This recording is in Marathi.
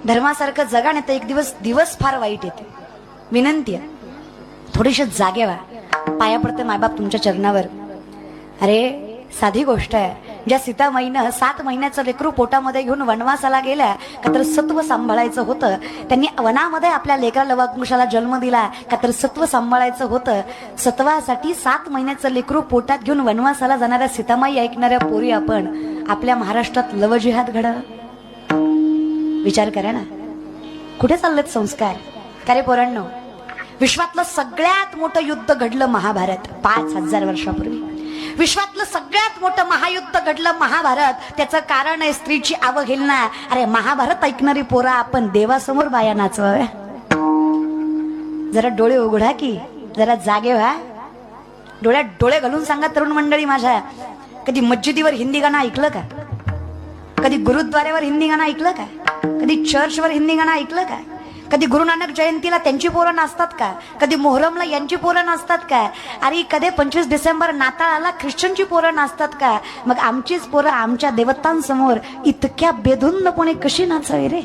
धर्मासारखं जगा नाही तर एक दिवस फार वाईट येते. विनंती आहे थोडीशी जागे व्हा. पाया पडते मायबाप तुमच्या चरणावर. अरे साधी गोष्ट आहे. ज्या सीतामाईनं 7 महिन्याचं लेकरू पोटामध्ये घेऊन वनवासाला गेल्या का तर सत्व सांभाळायचं होतं. त्यांनी वनामध्ये आपल्या लेकराला लवकुशाला जन्म दिला का तर सत्व सांभाळायचं होतं. सत्वासाठी 7 महिन्याचं लेकरू पोटात घेऊन वनवासाला जाणाऱ्या सीतामाई ऐकणाऱ्या पोरी आपण आपल्या महाराष्ट्रात लव जिहाद घडा. विचार करा ना कुठे चाललेत संस्कार. का रे पोरांनो, विश्वातलं सगळ्यात मोठं युद्ध घडलं महाभारत 5000 वर्षापूर्वी. विश्वातलं सगळ्यात मोठं महायुद्ध घडलं महाभारत. त्याचं कारण आहे स्त्रीची अवहेलना. अरे महाभारत ऐकणारी पोरा आपण देवासमोर बाया नाचवाव्या. जरा डोळे उघडा की, जरा जागे व्हा. डोळ्यात डोळे घालून सांगा तरुण मंडळी माझ्या, कधी मस्जिदीवर हिंदी गाणं ऐकलं का? कधी गुरुद्वाऱ्यावर हिंदी गाणं ऐकलं का? कधी चर्चवर हिंदी गाणं ऐकलं का? कधी गुरु नानक जयंतीला त्यांची पोरं नाचतात का? कधी मोहरमला यांची पोरं नाचतात का? अरे कधी 25 डिसेंबर नाताळाला ख्रिश्चनची पोरं नाचतात का? मग आमचीच पोरं आमच्या देवतांसमोर इतक्या बेधुंदपणे कशी नाचावी रे?